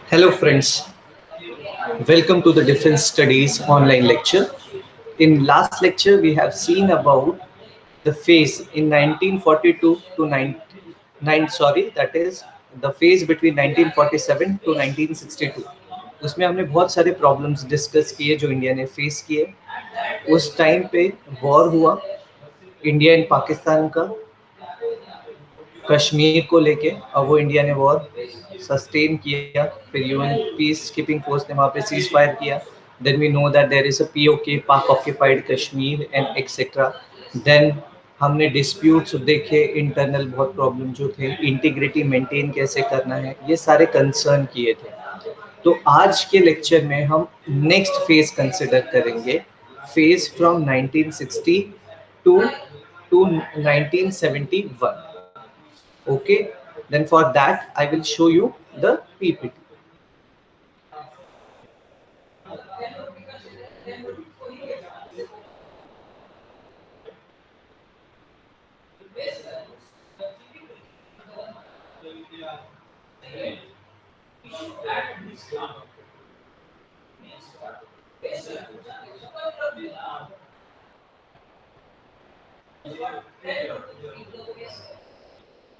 Hello friends, welcome to the Defense Studies online lecture. In last lecture we have seen about the phase in 1942 to 9 sorry that is the phase between 1947 to 1962. उसमें हमने बहुत सारे problems discuss किए जो India ने face किए। उस time पे वॉर हुआ इंडिया एंड पाकिस्तान का कश्मीर को लेके। अब वो इंडिया ने वॉर सस्टेन किया, फिर यूएन पीस कीपिंग फोर्स ने वहाँ पे सीज फायर किया। Then we know that there is a PoK, Pak occupied Kashmir and et cetera. Then हमने डिस्प्यूट्स देखे, इंटरनल बहुत प्रॉब्लम जो थे, इंटीग्रिटी मेंटेन कैसे करना है, ये सारे कंसर्न किए थे। तो आज के लेक्चर में हम नेक्स्ट फेज कंसिडर करेंगे, phase from 1960 to 1971. Okay, then for that I will show you the PPT.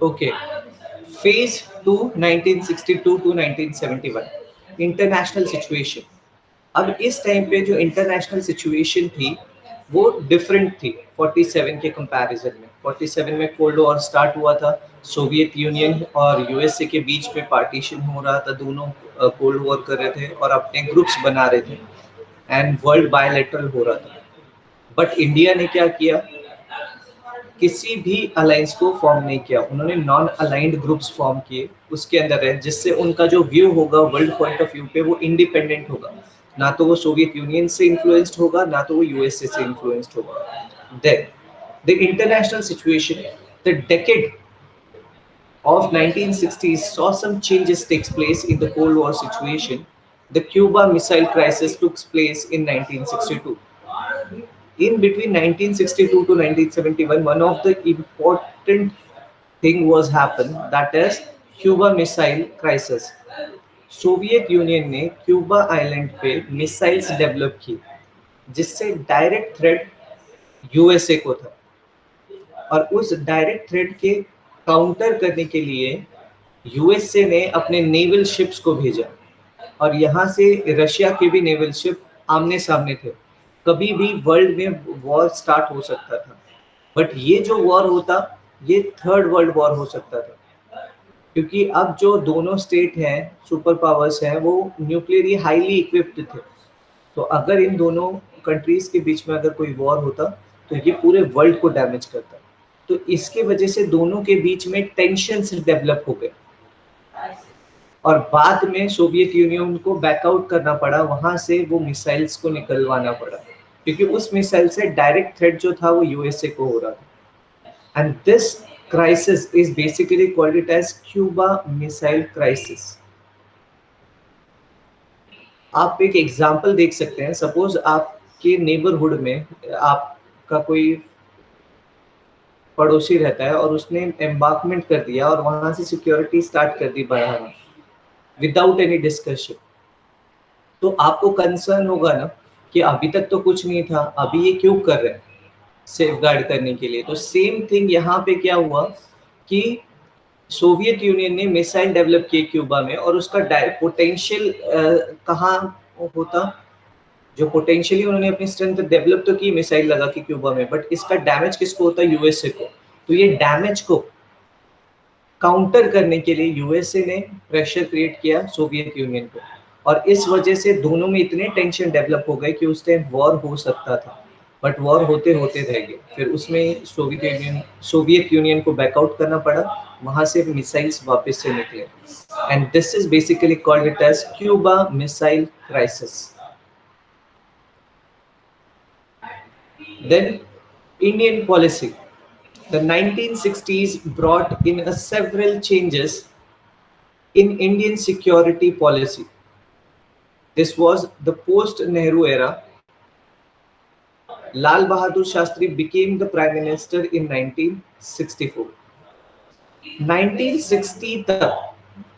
Okay, phase 2 1962 to 1971 international situation. अब इस टाइम पे जो इंटरनेशनल सिचुएशन थी वो डिफरेंट थी 47 के कंपैरिजन में। 47 में कोल्ड वॉर स्टार्ट हुआ था, सोवियत यूनियन और यूएसए के बीच में पार्टीशन हो रहा था, दोनों कोल्ड वॉर कर रहे थे और अपने ग्रुप्स बना रहे थे एंड वर्ल्ड बायलैटरल हो रहा था। बट इंडिया ने क्या किया, किसी भी अलायंस को फॉर्म नहीं किया, उन्होंने नॉन अलाइंड ग्रुप्स फॉर्म किए उसके अंदर है, जिससे उनका जो व्यू होगा वर्ल्ड पॉइंट ऑफ व्यू पे वो इंडिपेंडेंट होगा, ना तो वो सोवियत यूनियन से इन्फ्लुएंस्ड होगा ना तो वो यूएसए से इन्फ्लुएंस्ड होगा। Then the international situation, the decade of 1960s saw some changes takes place in the Cold War situation. The Cuba Missile Crisis took place in 1962. In between 1962 to 1971, one of the important thing was happened, that is Cuba Missile Crisis. Soviet union ने Cuba island पे missiles develop की, जिससे direct threat USA को था, और उस direct threat के counter करने के लिए यूएसए ने अपने नेवल शिप्स को भेजा, और यहाँ से रशिया के भी नेवल शिप आमने सामने थे। कभी भी वर्ल्ड में वॉर स्टार्ट हो सकता था, बट ये जो वॉर होता ये थर्ड वर्ल्ड वॉर हो सकता था, क्योंकि अब जो दोनों स्टेट हैं, सुपर पावर्स हैं, वो न्यूक्लियरली हाईली इक्विप्ड थे। तो अगर इन दोनों कंट्रीज के बीच में अगर कोई वॉर होता तो ये पूरे वर्ल्ड को डैमेज करता। तो इसके वजह से दोनों के बीच में टेंशन्स डेवलप हो गए, और बाद में सोवियत यूनियन को बैकआउट करना पड़ा, वहां से वो मिसाइल्स को निकलवाना पड़ा, क्योंकि उस मिसाइल से डायरेक्ट थ्रेट जो था वो यूएसए को हो रहा था। And this crisis is basically called it as Cuba Missile Crisis. आप एक एग्जाम्पल देख सकते हैं, सपोज आपके नेबरहुड में आपका कोई पड़ोसी रहता है और उसने एम्बार्कमेंट कर दिया और वहां से सिक्योरिटी स्टार्ट कर दी बढ़ाना विदाउट एनी डिस्कशन, तो आपको कंसर्न होगा ना कि अभी तक तो कुछ नहीं था, अभी ये क्यों कर रहे हैं, सेफ गार्ड करने के लिए। तो सेम थिंग यहाँ पे क्या हुआ कि सोवियत यूनियन ने मिसाइल डेवलप किए क्यूबा में, और उसका पोटेंशियल कहाँ होता, जो पोटेंशियली उन्होंने अपनी स्ट्रेंथ डेवलप तो की मिसाइल लगा के क्यूबा में, बट इसका डैमेज किसको होता है, यूएसए को। तो ये डैमेज को काउंटर करने के लिए यूएसए ने प्रेशर क्रिएट किया सोवियत यूनियन को, और इस वजह से दोनों में इतने टेंशन डेवलप हो गए कि उस टाइम वॉर हो सकता था, बट वॉर होते होते रह गए। फिर उसमें सोवियत यूनियन को बैकआउट करना पड़ा, वहां से मिसाइल्स वापस से निकले, and this is basically called it as Cuba missile crisis. Then Indian policy. The 1960s brought in several changes in Indian security policy. This was the post-Nehru era. Lal Bahadur Shastri became the prime minister in 1964. 1960 तक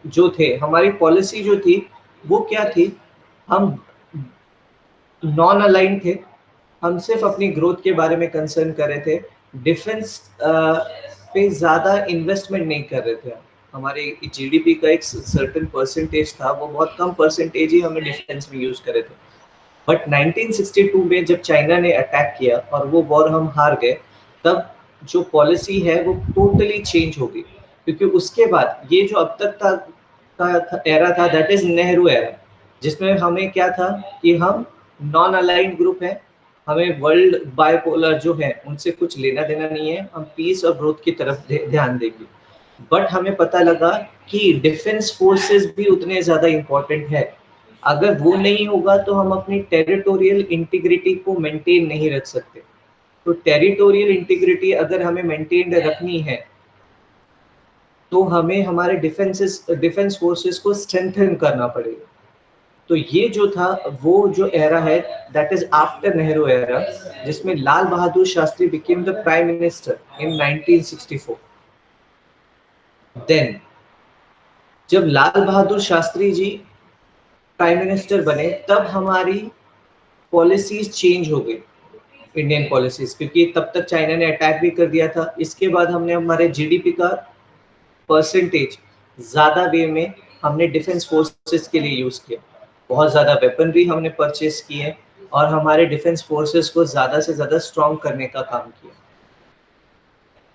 जो थे हमारी policy जो थी वो क्या थी, हम नॉन अलाइन थे, हम सिर्फ अपनी ग्रोथ के बारे में कंसर्न कर रहे थे, डिफेंस पे ज़्यादा इन्वेस्टमेंट नहीं कर रहे थे। हमारे जीडीपी का एक सर्टेन परसेंटेज था, वो बहुत कम परसेंटेज ही हमें डिफेंस में यूज कर रहे थे। बट 1962 में जब चाइना ने अटैक किया और वो वॉर हम हार गए, तब जो पॉलिसी है वो टोटली चेंज हो गई, क्योंकि उसके बाद ये जो अब तक का एरा था, दैट इज नेहरू एरा, जिसमें हमें क्या था कि हम नॉन अलाइंड ग्रुप है, हमें वर्ल्ड बायपोलर जो है उनसे कुछ लेना देना नहीं है, हम पीस और ग्रोथ की तरफ ध्यान देंगे। बट हमें पता लगा कि डिफेंस फोर्सेस भी उतने ज्यादा इंपॉर्टेंट है, अगर वो नहीं होगा तो हम अपनी टेरिटोरियल इंटीग्रिटी को मेंटेन नहीं रख सकते। तो टेरिटोरियल इंटीग्रिटी अगर हमें मेंटेन रखनी है तो हमें हमारे डिफेंस फोर्सेस को स्ट्रेंथन करना पड़ेगा। तो ये जो था वो जो एरा है, that is after Nehru era, जिसमें Lal Bahadur Shastri became the prime minister in 1964। Then जब लाल बहादुर शास्त्री जी प्राइम मिनिस्टर बने, तब हमारी पॉलिसीज चेंज हो गई, इंडियन पॉलिसीज, क्योंकि तब तक चाइना ने अटैक भी कर दिया था। इसके बाद हमने हमारे जीडीपी का परसेंटेज ज़्यादा वे में हमने डिफेंस फोर्सेस के लिए यूज़ किया, बहुत ज़्यादा वेपनरी हमने परचेस किए और हमारे डिफेंस फोर्सेस को ज़्यादा से ज़्यादा स्ट्रॉन्ग करने का काम किया।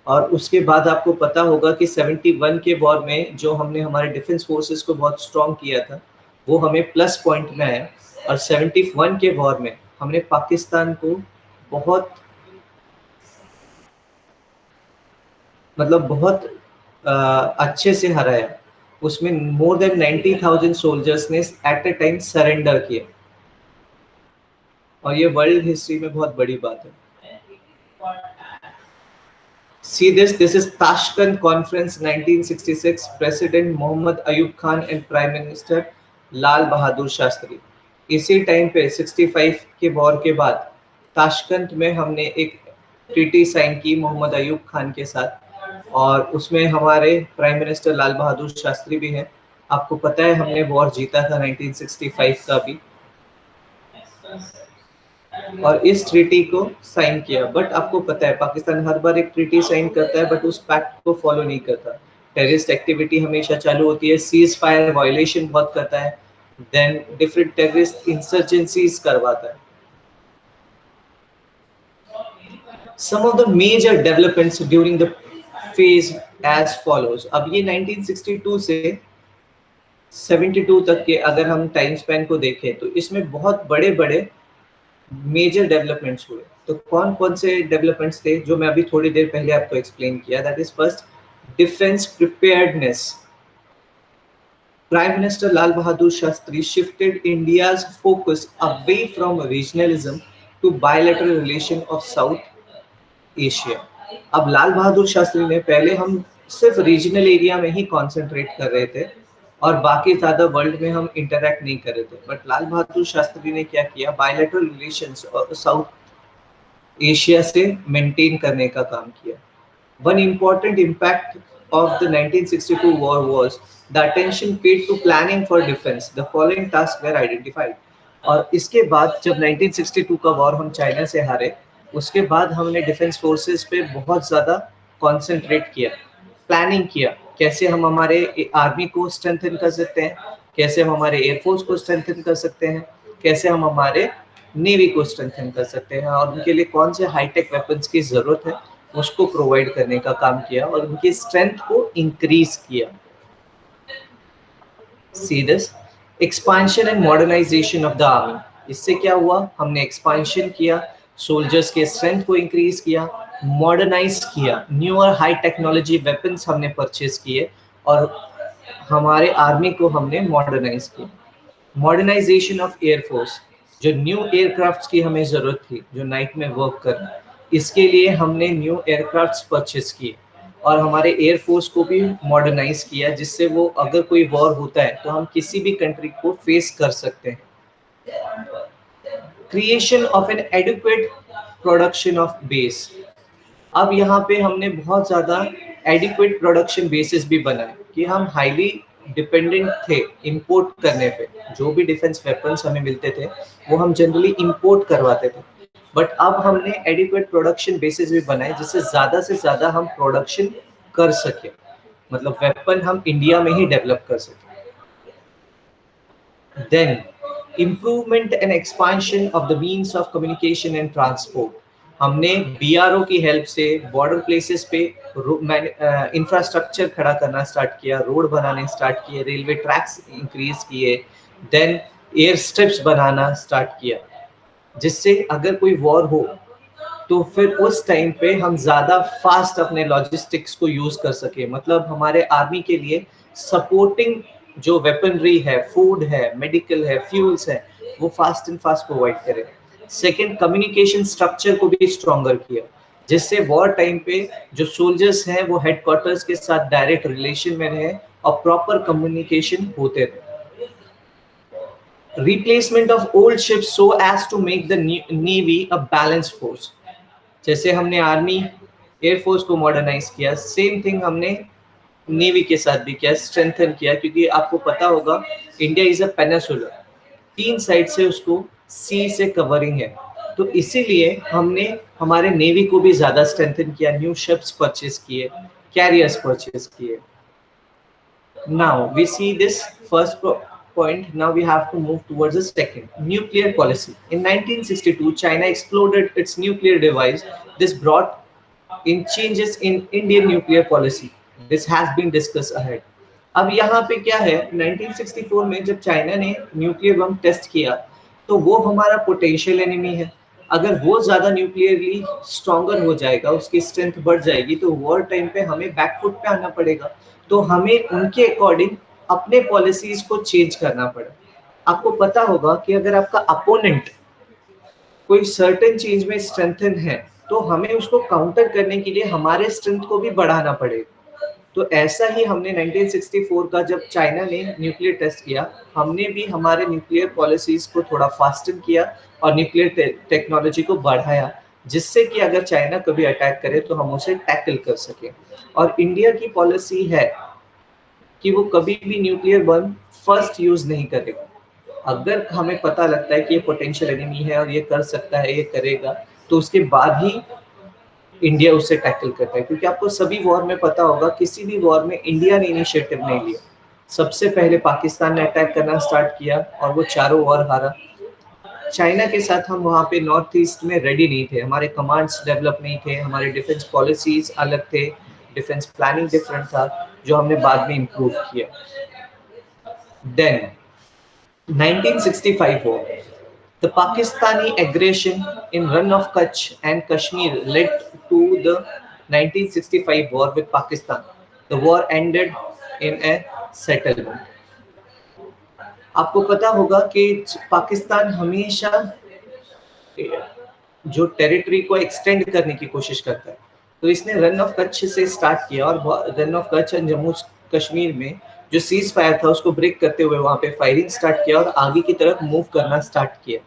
और उसके बाद आपको पता होगा कि 71 के वॉर में जो हमने हमारे डिफेंस फोर्सेस को बहुत स्ट्रॉन्ग किया था, वो हमें प्लस पॉइंट में आया। और 71 के वॉर में हमने पाकिस्तान को बहुत बहुत अच्छे से हराया। उसमें मोर देन 90,000 सोल्जर्स ने एट अ टाइम सरेंडर किया, और ये वर्ल्ड हिस्ट्री में बहुत बड़ी बात है। See this, this is Tashkent Conference 1966, President Mohammad Ayub Khan and Prime Minister लाल बहादुर शास्त्री। इसी टाइम पे 65 के वॉर के बाद ताशकंद में हमने एक ट्रीटी साइन की मोहम्मद अयूब खान के साथ, और उसमें हमारे प्राइम मिनिस्टर लाल बहादुर शास्त्री भी हैं। आपको पता है हमने वॉर जीता था 1965 का भी, और इस ट्रीटी को साइन किया। बट आपको पता है पाकिस्तान हर बार एक ट्रीटी साइन करता है बट उस पैक्ट को फॉलो नहीं करता। टेररिस्ट एक्टिविटी हमेशा चालू होती है, सीज फायर वायलेशन बहुत करता है, देन डिफरेंट टेररिस्ट इंसर्जेंसीज करवाता है। Some of the major developments during the phase as follows। अब ये 1962 से 72 तक के अगर हम टाइम स्पैन को देखें तो इसमें बहुत बड़े बड़े मेजर डेवलपमेंट्स हुए। तो कौन कौन से डेवलपमेंट्स थे जो मैं अभी थोड़ी देर पहले आपको एक्सप्लेन किया, that is first defence preparedness. Prime Minister Lal Bahadur Shastri shifted India's focus away from regionalism to bilateral relation of South Asia। अब लाल बहादुर शास्त्री ने, पहले हम सिर्फ रीजनल एरिया में ही कॉन्सेंट्रेट कर रहे थे और बाकी ज्यादा वर्ल्ड में हम इंटरेक्ट नहीं कर रहे थे, बट लाल बहादुर शास्त्री ने क्या किया, बायलैटरल रिलेशंस साउथ एशिया से मेंटेन करने का काम किया। One important impact of the 1962 war was the attention paid to planning for defense। The following tasks were identified। और इसके बाद जब 1962 का वॉर हम चाइना से हारे, उसके बाद हमने डिफेंस फोर्सेस पे बहुत ज़्यादा कॉन्सेंट्रेट किया, प्लानिंग किया, कैसे हम हमारे आर्मी को स्ट्रेंथन कर सकते हैं, कैसे हम हमारे एयरफोर्स को स्ट्रेंथन कर सकते हैं, कैसे हम हमारे नेवी को स्ट्रेंथन कर सकते हैं, और उनके लिए कौन से हाईटेक वेपन्स की ज़रूरत है उसको प्रोवाइड करने का काम किया और उनकी स्ट्रेंथ को इंक्रीज किया। See this, expansion and modernization of the army। इससे क्या हुआ, हमने एक्सपांशन किया, सोल्जर्स के स्ट्रेंथ को इंक्रीज किया, मॉडर्नाइज किया, न्यूअर हाई टेक्नोलॉजी वेपन्स हमने परचेज किए और हमारे आर्मी को हमने मॉडर्नाइज किया। मॉडर्नाइजेशन ऑफ एयरफोर्स, जो न्यू एयरक्राफ्ट्स की हमें ज़रूरत थी जो नाइट में वर्क कर, इसके लिए हमने न्यू एयरक्राफ्ट्स परचेज किए और हमारे एयरफोर्स को भी मॉडर्नाइज किया, जिससे वो अगर कोई वॉर होता है तो हम किसी भी कंट्री को फेस कर सकते हैं। Creation of an adequate production of base. अब यहाँ पे हमने बहुत ज़्यादा एडिक्वेट प्रोडक्शन बेसिस भी बनाए कि हम हाईली डिपेंडेंट थे इंपोर्ट करने पे। जो भी डिफेंस वेपन्स हमें मिलते थे वो हम जनरली इंपोर्ट करवाते थे, बट अब हमने एडिक्वेट प्रोडक्शन बेसिस भी बनाए जिससे ज़्यादा से ज़्यादा हम प्रोडक्शन कर सके, मतलब वेपन हम इंडिया में ही डेवलप कर सके। Then improvement and expansion of the means of communication and transport. हमने बीआरओ की हेल्प से बॉर्डर प्लेसेस पे इंफ्रास्ट्रक्चर खड़ा करना स्टार्ट किया, रोड बनाने स्टार्ट किए, रेलवे ट्रैक्स इंक्रीज किए, देन एयर स्ट्रिप्स बनाना स्टार्ट किया, जिससे अगर कोई वॉर हो तो फिर उस टाइम पे हम ज़्यादा फास्ट अपने लॉजिस्टिक्स को यूज़ कर सके, मतलब हमारे आर्मी के लिए सपोर्टिंग जो वेपनरी है, फूड है, मेडिकल है, फ्यूल्स है, वो फास्ट एंड फास्ट प्रोवाइड करे। सेकेंड, कम्युनिकेशन स्ट्रक्चर को भी स्ट्रॉन्गर किया, जिससे वॉर टाइम पे जो सोल्जर्स हैं वो हेडक्वार्टर्स के साथ डायरेक्ट रिलेशन में रहे और प्रॉपर कम्युनिकेशन होते रहे। Replacement of old ships so as to make the navy a balance force. जैसे हमने आर्मी एयरफोर्स को मॉडर्नाइज किया, सेम थिंग हमने नेवी के साथ भी किया, स्ट्रेंथन किया, क्योंकि आपको पता होगा India is a peninsular, 3 side से उसको सी से कवरिंग है, तो इसीलिए हमने हमारे नेवी को भी ज़्यादा स्ट्रेंथन किया, न्यू शिप्स परचेज किए, कैरियर्स परचेज किए। Now we see this first point. Now we have to move towards the second, nuclear policy. In 1962, China exploded its nuclear device. This brought in changes in Indian nuclear policy. This has been discussed ahead. अब यहाँ पे क्या है, 1964 में जब China ने nuclear bomb test किया तो वो हमारा पोटेंशियल एनिमी है। अगर वो ज़्यादा न्यूक्लियरली स्ट्रॉन्गर हो जाएगा, उसकी स्ट्रेंथ बढ़ जाएगी, तो वॉर टाइम पे हमें बैकफुट पे आना पड़ेगा। तो हमें उनके अकॉर्डिंग अपने पॉलिसीज को चेंज करना पड़ा। आपको पता होगा कि अगर आपका अपोनेंट कोई सर्टेन चीज में स्ट्रेंथन है तो हमें उसको काउंटर करने के लिए हमारे स्ट्रेंथ को भी बढ़ाना पड़ेगा। तो ऐसा ही हमने 1964 का जब चाइना ने न्यूक्लियर टेस्ट किया, हमने भी हमारे न्यूक्लियर पॉलिसीज को थोड़ा फास्टन किया और न्यूक्लियर टेक्नोलॉजी को बढ़ाया, जिससे कि अगर चाइना कभी अटैक करे तो हम उसे टैकल कर सके। और इंडिया की पॉलिसी है कि वो कभी भी न्यूक्लियर बम फर्स्ट यूज नहीं करेगा। अगर हमें पता लगता है कि ये पोटेंशियल एनिमी है और ये कर सकता है, ये करेगा, तो उसके बाद ही इंडिया उससे टैकल करता है। क्योंकि आपको सभी वॉर में पता होगा, किसी भी वॉर में इंडिया ने इनिशिएटिव नहीं लिया, सबसे पहले पाकिस्तान ने अटैक करना स्टार्ट किया और वो चारों वॉर हारा। चाइना के साथ हम वहाँ पे नॉर्थ ईस्ट में रेडी नहीं थे, हमारे कमांड्स डेवलप नहीं थे, हमारे डिफेंस पॉलिसीज अलग थे, डिफेंस प्लानिंग डिफरेंट था, जो हमने बाद में इम्प्रूव किया। Then 1965 war. The Pakistani aggression in Run of Kutch and Kashmir led to the 1965 war with Pakistan. The war ended in a settlement. आपको पता होगा कि पाकिस्तान हमेशा जो टेरिटरी को एक्सटेंड करने की कोशिश करता है, तो इसने रन ऑफ कच्छ से स्टार्ट किया और run of Kutch and Jammu Kashmir में जो सीज फायर था उसको ब्रेक करते हुए वहां पे फायरिंग स्टार्ट किया और आगे की तरफ मूव करना स्टार्ट किया।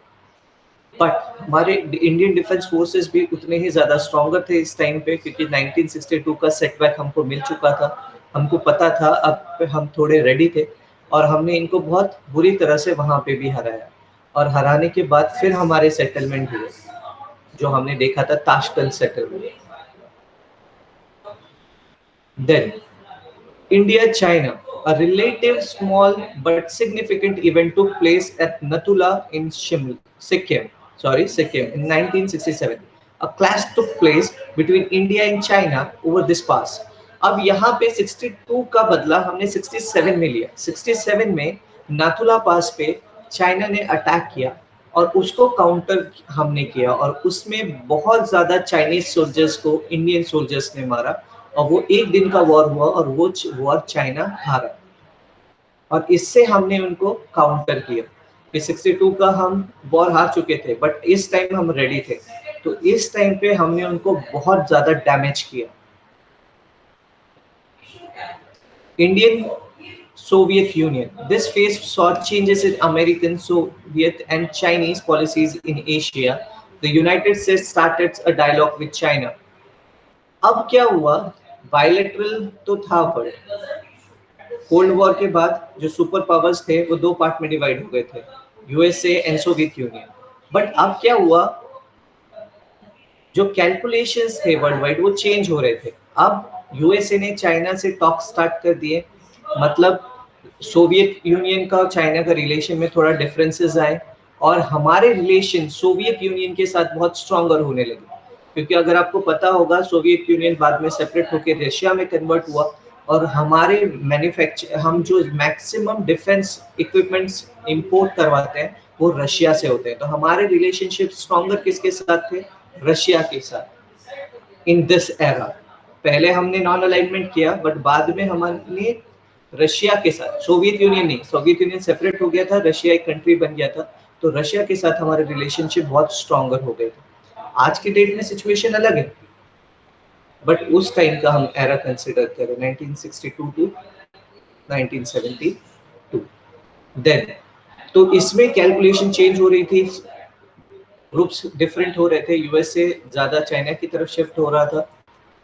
बट हमारे इंडियन डिफेंस फोर्सेस भी उतने ही ज़्यादा स्ट्रॉन्गर थे इस टाइम पे, क्योंकि 1962 का सेटबैक हमको मिल चुका था, हमको पता था, अब हम थोड़े रेडी थे और हमने इनको बहुत बुरी तरह से वहाँ पे भी हराया। और हराने के बाद फिर हमारे सेटलमेंट हुए, जो हमने देखा था Tashkent settlement. Then India China, a relative small but significant event took place at Natula in Sikkim in 1967. A clash took place between India and China over this pass. अब यहाँ पे 62 का बदला हमने 67 में लिया। 67 में नाथुला पास पे चाइना ने अटैक किया और उसको काउंटर हमने किया और उसमें बहुत ज़्यादा चाइनीज सोल्जर्स को इंडियन सोल्जर्स ने मारा और वो एक दिन का वॉर हुआ और वो वॉर चाइना हारा और इससे हमने उनको काउंटर किया। 62 का हम वॉर हार चुके थे, बट इस टाइम हम रेडी थे, तो इस टाइम पे हमने उनको बहुत ज्यादा डैमेज किया। Indian Soviet Union. This phase saw changes in American, Soviet, and Chinese policies in Asia. The united states started a dialogue with China. अब क्या हुआ, बायलैटरल तो था, वर्ल्ड कोल्ड वॉर के बाद जो सुपर पावर्स थे वो दो पार्ट में डिवाइड हो गए थे, USA and Soviet union. But अब क्या हुआ, जो कैलकुलेशंस थे वर्ल्ड वाइड वो चेंज हो रहे थे। अब यूएसए ने चाइना से टॉक स्टार्ट कर दिए, मतलब सोवियत यूनियन का और चाइना का रिलेशन में थोड़ा डिफरेंसेस आए और हमारे रिलेशन सोवियत यूनियन के साथ बहुत स्ट्रॉन्गर होने लगे। क्योंकि अगर आपको पता होगा, सोवियत यूनियन बाद में सेपरेट होकर रशिया में कन्वर्ट हुआ और हमारे मैन्युफैक्चर, हम जो मैक्सिमम डिफेंस इक्विपमेंट्स इंपोर्ट करवाते हैं वो रशिया से होते हैं। तो हमारे रिलेशनशिप स्ट्रॉन्गर किसके साथ थे, रशिया के साथ इन दिस एरा। पहले हमने नॉन अलाइनमेंट किया बट बाद में हमने रशिया के साथ, सोवियत यूनियन नहीं, सोवियत यूनियन सेपरेट हो गया था, रशिया एक कंट्री बन गया था, तो रशिया के साथ हमारे रिलेशनशिप बहुत स्ट्रॉन्गर हो गए थे। आज के डेट में सिचुएशन अलग है, बट उस टाइम का हम एरा कंसिडर करें 1962 टू 1972, देन तो इसमें कैलकुलेशन चेंज हो रही थी, ग्रुप्स डिफरेंट हो रहे थे, यूएसए ज्यादा चाइना की तरफ शिफ्ट हो रहा था,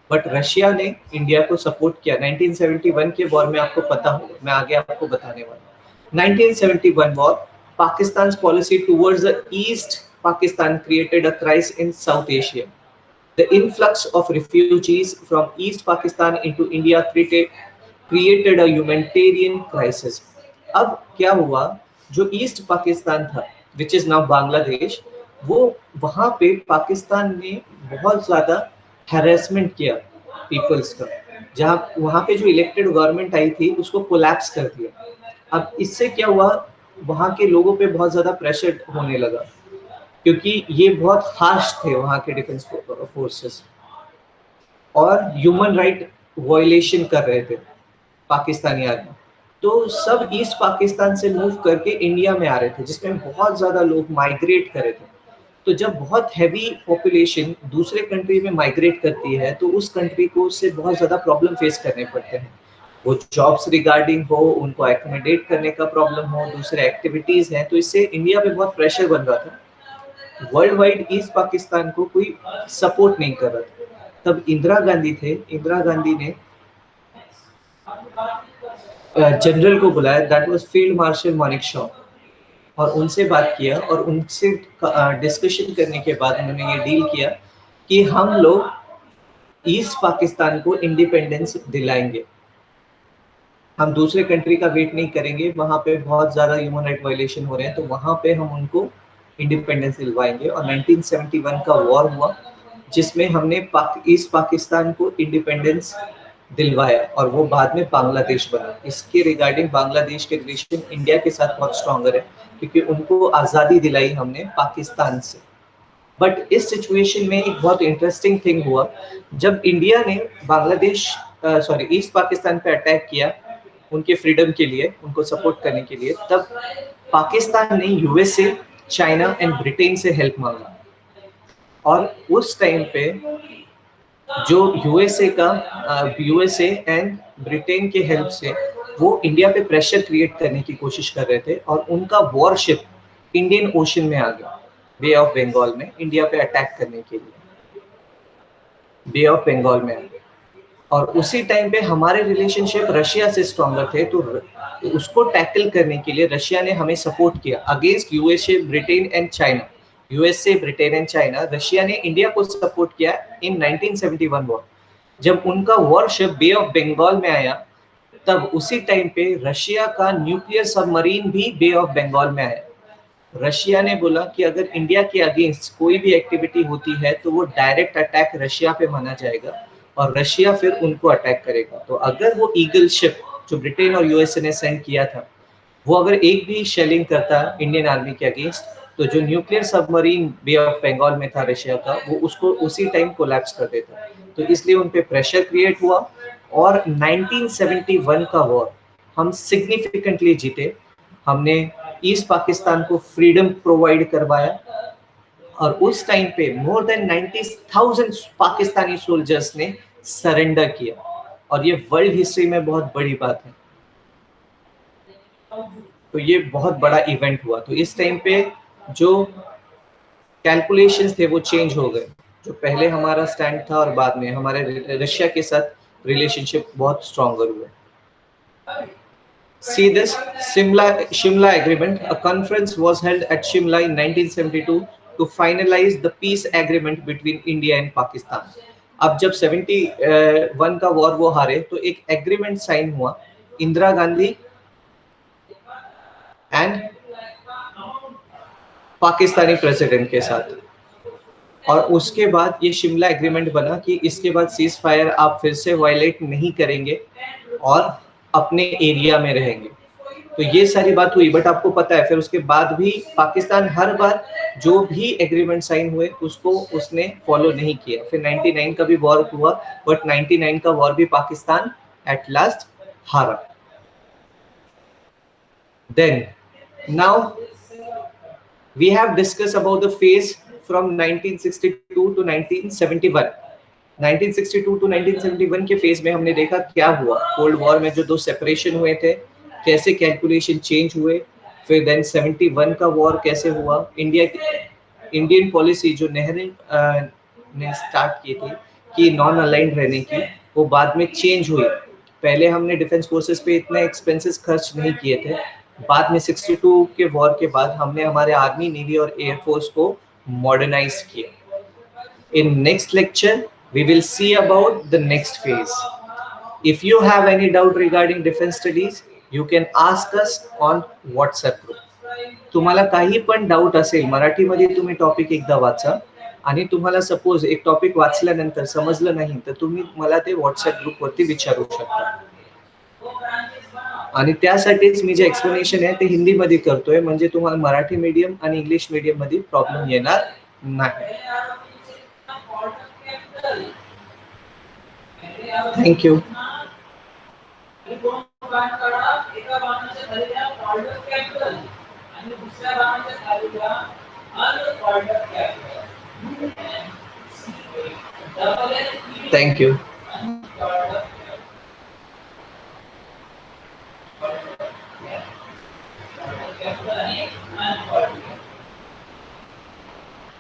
बट रशिया ने इंडिया को सपोर्ट किया। 1971 के वॉर में आपको पता होगा, मैं आगे आपको बताने वाला। 1971 war, Pakistan policy towards the east Pakistan created a crisis in south Asia. The influx of refugees from East Pakistan into India created a humanitarian crisis. अब क्या हुआ, जो ईस्ट पाकिस्तान था विच इज नाउ बांग्लादेश, वो वहां पे पाकिस्तान ने बहुत ज्यादा हैरेसमेंट किया पीपल्स का, जहाँ वहां पे जो इलेक्टेड गवर्नमेंट आई थी उसको कोलैप्स कर दिया। अब इससे क्या हुआ, वहां के लोगों पे बहुत ज्यादा प्रेशर होने लगा क्योंकि ये बहुत हार्श थे वहां के डिफेंस फोर्सेस और ह्यूमन राइट वायलेशन कर रहे थे पाकिस्तानी आर्मी। तो सब ईस्ट पाकिस्तान से मूव करके इंडिया में आ रहे थे, जिसमें बहुत ज्यादा लोग माइग्रेट कर रहे थे। तो जब बहुत हैवी पॉपुलेशन दूसरे कंट्री में माइग्रेट करती है तो उस कंट्री को उससे बहुत ज्यादा प्रॉब्लम फेस करने पड़ते हैं, वो जॉब्स रिगार्डिंग हो, उनको एकोमोडेट करने का प्रॉब्लम हो, दूसरे एक्टिविटीज हैं, तो इससे इंडिया पे बहुत प्रेशर बन रहा था। वर्ल्ड वाइड ईस्ट पाकिस्तान को कोई सपोर्ट नहीं कर रहा था। तब इंदिरा गांधी थे, इंदिरा गांधी ने जनरल को बुलाया, that was field marshal Manik Shaw, और उनसे बात किया और उनसे डिस्कशन करने के बाद उन्होंने ये डील किया कि हम लोग ईस्ट पाकिस्तान को इंडिपेंडेंस दिलाएंगे, हम दूसरे कंट्री का वेट नहीं करेंगे, वहां पे बहुत ज्यादा ह्यूमन राइट वायलेशन हो रहे हैं, तो वहां पे हम उनको इंडिपेंडेंस दिलवाएंगे। और 1971 का वॉर हुआ जिसमें हमने ईस्ट पाकिस्तान को इंडिपेंडेंस दिलवाया और वो बाद में बांग्लादेश बना। इसके रिगार्डिंग बांग्लादेश के रिलेशन इंडिया के साथ बहुत स्ट्रॉन्गर है क्योंकि उनको आज़ादी दिलाई हमने पाकिस्तान से। बट इस सिचुएशन में एक बहुत इंटरेस्टिंग थिंग हुआ, जब इंडिया ने बांग्लादेश ईस्ट पाकिस्तान पे अटैक किया उनके फ्रीडम के लिए, उनको सपोर्ट करने के लिए, तब पाकिस्तान ने यूएसए, चाइना एंड ब्रिटेन से हेल्प मांगा। और उस टाइम पे जो यूएसए एंड ब्रिटेन के हेल्प से वो इंडिया पे प्रेशर क्रिएट करने की कोशिश कर रहे थे और उनका वॉरशिप इंडियन ओशन में आ गया, बे ऑफ बंगाल में, इंडिया पे अटैक करने के लिए बे ऑफ बंगाल में आ गया। और उसी टाइम पे हमारे रिलेशनशिप रशिया से स्ट्रॉन्गर थे, तो उसको टैकल करने के लिए रशिया ने हमें सपोर्ट किया against USA, Britain and China. USA, Britain and China, Russia ने इंडिया को सपोर्ट किया इन 1971 वॉर। जब उनका वॉरशिप बे ऑफ बंगाल में आया तब उसी टाइम पे रशिया का न्यूक्लियर सबमरीन भी बे ऑफ बंगाल में आया। रशिया ने बोला कि अगर इंडिया के अगेंस्ट कोई भी एक्टिविटी होती है तो वो डायरेक्ट अटैक रशिया पे माना जाएगा और रशिया फिर उनको अटैक करेगा। तो अगर वो ईगल शिप जो ब्रिटेन और यूएसए ने सेंड किया था वो अगर एक भी शेलिंग करता इंडियन आर्मी के अगेंस्ट, तो जो nuclear submarine bay of Bengal में था रशिया का, वो उसको उसी टाइम कोलैप्स कर देता। तो इसलिए उन पे प्रेशर क्रिएट हुआ और 1971 का वॉर हम सिग्निफिकेंटली जीते। हमने ईस्ट पाकिस्तान को फ्रीडम प्रोवाइड करवाया और उस टाइम पे मोर देन 90,000 पाकिस्तानी सोल्जर्स ने सरेंडर किया और ये वर्ल्ड हिस्ट्री में बहुत बड़ी बात है। तो ये बहुत बड़ा इवेंट हुआ। तो इस टाइम पे जो कैलकुलेशंस थे वो चेंज हो गए, जो पहले हमारा स्टैंड था और बाद में हमारे रशिया के साथ रिलेशनशिप बहुत स्ट्रॉन्गर हुए. See this Shimla Agreement. A conference was held at Shimla in 1972 to finalize the peace agreement between India and Pakistan. अब जब 71 का वॉर वो हारे तो एक एग्रीमेंट साइन हुआ इंदिरा गांधी एंड पाकिस्तानी प्रेसिडेंट के साथ, और उसके बाद ये शिमला एग्रीमेंट बना कि इसके बाद सीज फायर आप फिर से वायलेट नहीं करेंगे और अपने एरिया में रहेंगे. तो ये सारी बात हुई, बट आपको पता है फिर उसके बाद भी पाकिस्तान हर बार जो भी एग्रीमेंट साइन हुए उसको उसने फॉलो नहीं किया. फिर 99 का भी वॉर हुआ, बट 99 का वॉर भी पाकिस्तान एट लास्ट हारा. Then now we have discussed about the phase from 1962 to 1971. 1962 to 1971 के फेज में हमने देखा क्या हुआ, कोल्ड वॉर में जो दो सेपरेशन हुए थे, कैसे कैलकुलेशन चेंज हुए. फिर देन 71 का वॉर कैसे हुआ, इंडियन पॉलिसी जो नेहरू ने स्टार्ट की थी कि नॉन अलाइंड रहने की, वो बाद में चेंज हुई. पहले हमने डिफेंस फोर्सेस पे इतने एक्सपेंसेस खर्च नहीं किए थे, बाद में 62 के वॉर के बाद हमने हमारे आर्मी, नेवी और एयरफोर्स को मॉडर्नाइज किया. In next lecture, we will see about the next phase. If you have any doubt regarding defense studies, you can ask us on WhatsApp group. तुम्हाला काही पण डाऊट असेल मराठीमध्ये तुम्ही टॉपिक एकदा वाचा, आणि तुम्हाला सपोज एक टॉपिक वाचल्यानंतर समजलं नाही तर तुम्ही मला ते व्हॉट्सअप ग्रुपवरती विचारू शकता. आणि त्यासाठीच मी जे एक्सप्लेनेशन आहे ते हिंदीमध्ये करतोय, म्हणजे तुम्हाला मराठी मीडियम आणि इंग्लिश मीडियम मध्ये प्रॉब्लेम येणार नाही. Thank you. Thank you.